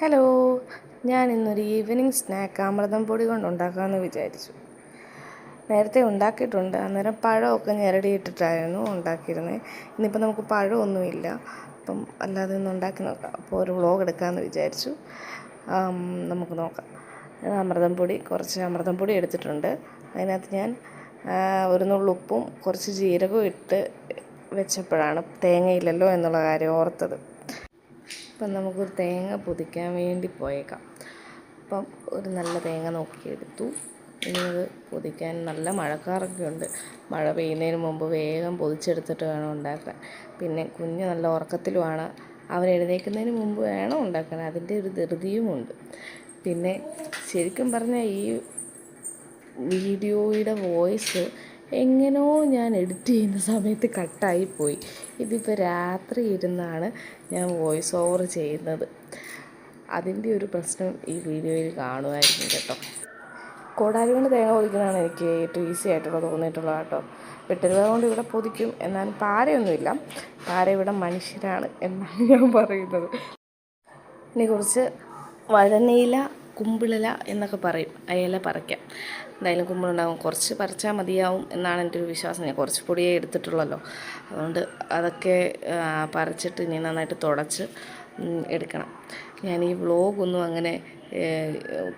Hello, ഞാൻ ഇന്നൊരു evening snack അമൃതം പൊടി കൊണ്ട് ഉണ്ടാക്കാമെന്ന് വിചാരിച്ചു. നേരത്തെ ഉണ്ടാക്കിയിട്ടുണ്ട്. അന്നേരം പഴമൊക്കെ ഞെരടിയിട്ടിട്ടായിരുന്നു ഉണ്ടാക്കിയിരുന്നത്. ഇന്നിപ്പോൾ നമുക്ക് പഴമൊന്നുമില്ല, അപ്പം അല്ലാതെ ഒന്ന് ഉണ്ടാക്കി നോക്കാം. അപ്പോൾ ഒരു വ്ളോഗ് എടുക്കാമെന്ന് വിചാരിച്ചു. നമുക്ക് നോക്കാം. കുറച്ച് അമൃതം പൊടി എടുത്തിട്ടുണ്ട്. അതിനകത്ത് ഞാൻ ഒരു നുള്ളുപ്പും കുറച്ച് ജീരകവും ഇട്ട് വെച്ചപ്പോഴാണ് തേങ്ങയില്ലല്ലോ എന്നുള്ള കാര്യം ഓർത്തത്. അപ്പം നമുക്കൊരു തേങ്ങ പൊതിക്കാൻ വേണ്ടി പോയേക്കാം. അപ്പം ഒരു നല്ല തേങ്ങ നോക്കിയെടുത്തു. ഇനി അത് പൊതിക്കാൻ നല്ല മഴക്കാറൊക്കെ ഉണ്ട്. മഴ പെയ്യുന്നതിന് മുമ്പ് വേഗം പൊതിച്ചെടുത്തിട്ട് വേണം ഉണ്ടാക്കാൻ. പിന്നെ കുഞ്ഞ് നല്ല ഉറക്കത്തിലുമാണ്. അവൻ എഴുന്നേൽക്കുന്നതിന് മുമ്പ് വേണം ഉണ്ടാക്കാൻ. അതിൻ്റെ ഒരു ധൃതിയുമുണ്ട്. പിന്നെ ശരിക്കും പറഞ്ഞാൽ ഈ വീഡിയോയുടെ വോയിസ് എങ്ങനെയോ ഞാൻ എഡിറ്റ് ചെയ്യുന്ന സമയത്ത് കട്ടായിപ്പോയി. ഇതിപ്പോൾ രാത്രി ഇരുന്നാണ് ഞാൻ വോയിസ് ഓവർ ചെയ്യുന്നത്. അതിൻ്റെ ഒരു പ്രശ്നം ഈ വീഡിയോയിൽ കാണുമായിരുന്നു കേട്ടോ. കോടാലി കൊണ്ട് തേങ്ങ പൊതിക്കുന്നതാണ് എനിക്ക് ഏറ്റവും ഈസി തോന്നിയിട്ടുള്ളത് കേട്ടോ. വെട്ടരുവ കൊണ്ട് ഇവിടെ പൊതിക്കും, എന്നാലും പാരയൊന്നുമില്ല. പാര ഇവിടെ മനുഷ്യരാണ് എന്നാണ് ഞാൻ പറയുന്നത്. ഇനി കുറച്ച് വഴനയില, കുമ്പിളില എന്നൊക്കെ പറയും. ആ ഇല പറിക്കാം. എന്തായാലും കുമ്പിളുണ്ടാകും. കുറച്ച് പറിച്ചാൽ മതിയാവും എന്നാണ് എൻ്റെ ഒരു വിശ്വാസം. ഞാൻ കുറച്ച് പൊടിയേ എടുത്തിട്ടുള്ളല്ലോ. അതുകൊണ്ട് അതൊക്കെ പറിച്ചിട്ട് ഇനി നന്നായിട്ട് തുടച്ച് എടുക്കണം. ഞാൻ ഈ വ്ളോഗൊന്നും അങ്ങനെ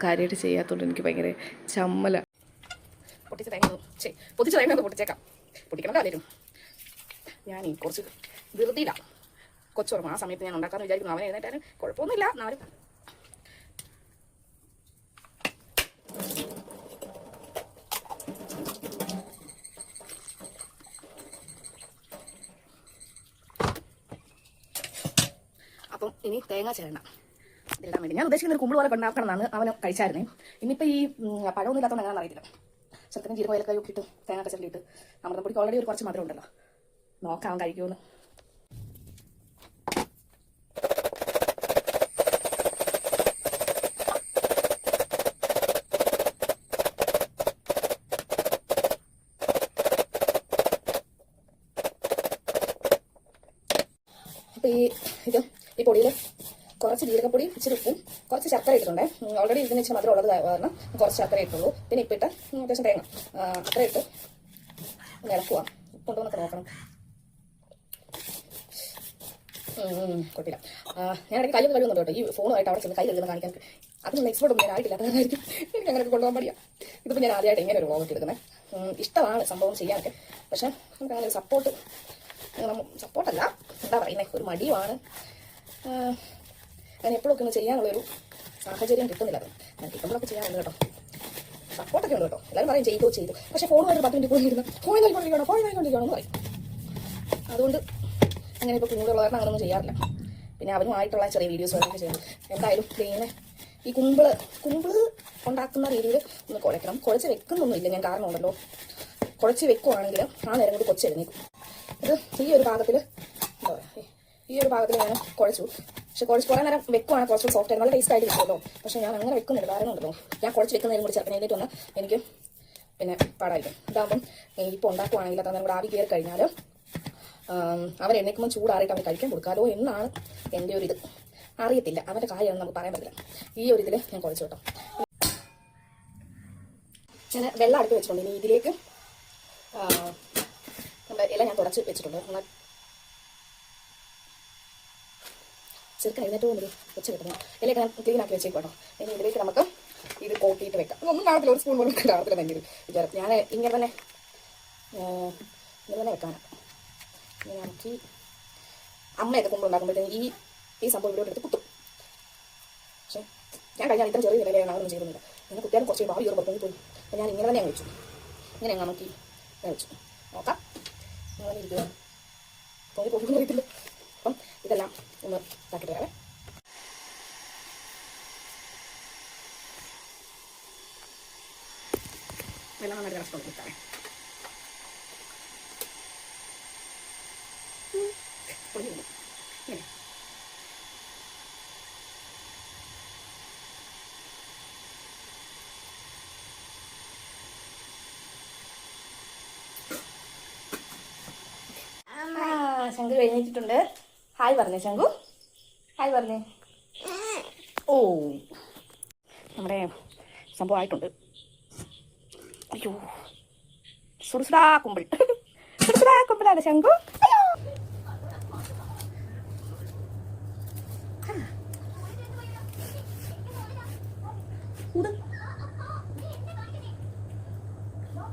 കാര്യമായിട്ട് ചെയ്യാത്തതുകൊണ്ട് എനിക്ക് ഭയങ്കര ചമ്മല. പൊതിച്ച തേങ്ങ പൊട്ടിച്ചേക്കാം. പൊട്ടിക്കണം കാര്യം. ഞാൻ ഈ കുറച്ച് ധൃതിയിലാണ്. കൊച്ചോർമ്മ ആ സമയത്ത് ഞാൻ ഉണ്ടാക്കാമെന്ന് വിചാരിക്കുന്നു. അവനെ എഴുന്നേറ്റാലും കുഴപ്പമൊന്നുമില്ല. എന്നാലും അപ്പം ഇനി തേങ്ങ ചേരണം ഇതിടാൻ വേണ്ടി. ഞാൻ ഉദ്ദേശിക്കുന്ന ഒരു കുമ്പിൾ പോലെ ഉണ്ടാക്കണം എന്നാണ് അവന് കഴിച്ചായിരുന്നേ. ഇനിയിപ്പോൾ ഈ പഴമൊന്നും ഇല്ലാത്തതുകൊണ്ട് എങ്ങനെയാണെന്ന് അറിയില്ല. ചെറുക്കനും ജീരകം ഏലക്കായും ഒക്കെ ഇട്ട് തേങ്ങ കച്ചലിട്ട് അമൃതം പൊടിക്ക് ഓൾറെഡി ഒരു കുറച്ച് മധുരം ഉണ്ടല്ലോ. നോക്കാം അവൻ കഴിക്കുമെന്ന്. അപ്പോൾ ഈ പൊടിയിൽ കുറച്ച് ജീരകപ്പൊടി, ഇച്ചിരി ഉപ്പും കുറച്ച് ശർക്കര ഇട്ടിട്ടുണ്ട്. ഓൾറെഡി ഇതിന് ഇച്ചിരി മധുരം ഉള്ളത് കാരണം കുറച്ച് ശർക്കര ഇട്ടുള്ളൂ. പിന്നെ ഇപ്പിട്ട് അത്യാവശ്യം തേങ്ങ അത്ര ഇട്ട് ഇളക്കുക. ഉപ്പുണ്ടോന്നൊക്കെ നോക്കണം. കുഴപ്പമില്ല. ഞാൻ ഇടയ്ക്ക് കൈയൊക്കെ കഴിയുന്നുണ്ട് കേട്ടോ. ഈ ഫോണുമായിട്ട് അവിടെ ചെന്ന് കൈ കഴുകുന്ന കാണിക്കാൻ അതിനുള്ള എക്സ്പേർട്ട് ഒന്നും ഞാൻ ആയിട്ടില്ല. അതായിരിക്കും എനിക്ക് അങ്ങനെ കൊണ്ടുപോകാൻ മടിയാണ്. ഇതിപ്പോൾ ഞാൻ ആദ്യമായിട്ട് ഇങ്ങനെ ഒരു വ്ളോഗ് എടുക്കുന്നത്. ഇഷ്ടമാണ് സംഭവം ചെയ്യാനൊക്കെ. പക്ഷേ നമുക്ക് അങ്ങനെ ഒരു സപ്പോർട്ടല്ല, എന്താ പറയുന്നത്, ഒരു മടിയുമാണ്. ഞാൻ എപ്പോഴൊക്കെ ഒന്ന് ചെയ്യാനുള്ളൊരു സാഹചര്യം കിട്ടുന്നില്ല. ഞാൻ കിട്ടുമ്പോഴൊക്കെ ചെയ്യാറുണ്ട് കേട്ടോ. സപ്പോർട്ടൊക്കെ ഉണ്ട് കേട്ടോ. എല്ലാവരും പറയും ചെയ്തു. പക്ഷേ ഫോണുമായിട്ട് 10 മിനിറ്റ് പോയിരുന്ന ഫോൺ നോക്കിക്കൊണ്ടിരിക്കണമെന്ന് പറയും. അതുകൊണ്ട് അങ്ങനെ ഇപ്പോൾ കുഞ്ഞുങ്ങളുള്ള കാരണം അങ്ങനെയൊന്നും ചെയ്യാറില്ല. പിന്നെ അവനുമായിട്ടുള്ള ചെറിയ വീഡിയോസ് ഒക്കെ ചെയ്യുന്നു. എന്തായാലും ഇങ്ങനെ ഈ കുമ്പിള് ഉണ്ടാക്കുന്ന രീതിയിൽ ഒന്ന് കുഴക്കണം. കുഴച്ച് വെക്കുന്നൊന്നുമില്ല ഞാൻ, കാരണമുണ്ടല്ലോ. കുഴച്ച് വെക്കുവാണെങ്കിൽ ആ നേരം കൊണ്ട് കൊച്ച് എഴുന്നേക്കും. ഇത് ഈ ഒരു പാകത്തിൽ ഞാൻ കുഴച്ചു. പക്ഷെ കുറേ നേരം വെക്കുവാണെങ്കിൽ കുറച്ച് സോഫ്റ്റ് ആയി നല്ല ടേസ്റ്റ് ആയിട്ട് കിട്ടുമല്ലോ. പക്ഷെ ഞാൻ അങ്ങനെ വെക്കുന്നില്ല, കാരണം ഉണ്ടല്ലോ ഞാൻ കുഴച്ച് വെക്കുന്നതിനും കൂടി ചെറുപ്പം എഴുന്നേറ്റ് വന്ന് എനിക്ക് പിന്നെ പാടായിരിക്കും. ഇതാകുമ്പം ഇപ്പോൾ ഉണ്ടാക്കുവാണെങ്കിൽ അത് കൂടെ ആവി കയറി കഴിഞ്ഞാൽ അവൻ എഴുന്നേക്കുമ്പോൾ ചൂടാറിയിട്ട് അവൻ കഴിക്കാൻ കൊടുക്കാമല്ലോ എന്നാണ് എൻ്റെ ഒരു ഇത്. അറിയത്തില്ല, അവൻ്റെ കാര്യമൊന്നും നമുക്ക് പറയാൻ പറ്റില്ല. ഈ ഒരു ഇതിൽ ഞാൻ കുഴച്ചു കേട്ടോ. ഞാൻ വെള്ളം അടുത്ത് വെച്ചിട്ടുണ്ട്. ഇനി ഇതിലേക്ക് നമ്മുടെ ഇല ഞാൻ തുടച്ച് വെച്ചിട്ടുണ്ട്. ചെറുക്കൻ എഴുന്നേറ്റ് പോകുന്നത് വെച്ച് കിട്ടുന്നു. ഇലയൊക്കെ ഞാൻ ക്ലീൻ ആക്കി വെച്ചേക്കും കേട്ടോ. ഇനി ഇതിലേക്ക് നമുക്ക് ഇത് കോട്ടിയിട്ട് വെക്കാം. ഒന്നും കാണത്തില്ല, ഒരു സ്പൂൺ പോലും കാണത്തില്ല എൻ്റെ വിചാരം. ഞാൻ ഇങ്ങനെ തന്നെ വെക്കാനാണ്. ഇങ്ങനെ നമുക്ക് അമ്മയൊക്കെ കൊണ്ടുണ്ടാക്കുമ്പോഴത്തേന് ഈ സംഭവം ഇവിടെ എടുത്ത് കുത്തും. പക്ഷേ ഞാൻ കഴിഞ്ഞാൽ ഇത്ര ചെറിയ നിലയിലാണ് അതൊന്നും ചെയ്യുന്നില്ല. അങ്ങനെ കുത്തിയാലും കുറച്ച് ഭാവി ഒരു പുറത്തു പോയി. അപ്പോൾ ഞാൻ ഇങ്ങനെ തന്നെ അങ്ങ് വെച്ചു. ഇങ്ങനെ നമുക്ക് വെച്ചു നോക്കാം. അങ്ങനെ ഇരിക്കുക. തോന്നി പോകുന്ന അറിയത്തില്ല. അപ്പം ഇതെല്ലാം ഒന്ന് ഇതാക്കിയിട്ട് വരാവേ. വെള്ളം നന്നായിട്ട് കഷ്ടം കിട്ടാവേ. ഇങ്ങനെ ശങ്കു കഴിഞ്ഞിട്ടുണ്ട്. ഹായ് പറഞ്ഞേ ശങ്കു, ഹായ് പറഞ്ഞേ. ഓ നമ്മുടെ സംഭവം ആയിട്ടുണ്ട്. അയ്യോ സുടുസുടാ കുമ്പിൾ സുടുസുടാ കുമ്പിളാണ് ശംഖു.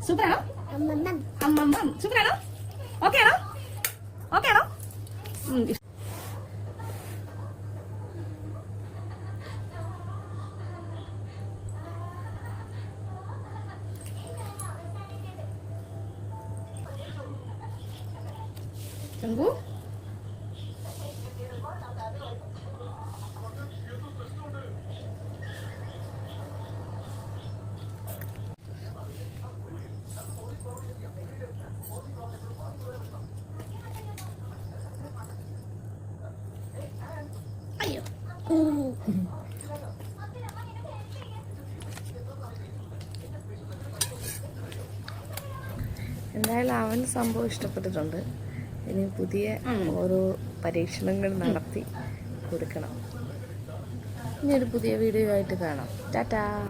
സൂപ്പറാണോ? അമ്മമ്മം സൂപ്പറാണോ? ഓക്കെ ആണോ? ഓക്കെ ആണോ? ശംഖു അയ്യോ എന്തായാലും അവന് സംഭവം ഇഷ്ടപ്പെട്ടിട്ടുണ്ട്. ഇനി പുതിയ ഓരോ പരീക്ഷണങ്ങൾ നടത്തി കൊടുക്കണം. ഇനി ഒരു പുതിയ വീഡിയോ ആയിട്ട് കാണാം. ടാറ്റാ.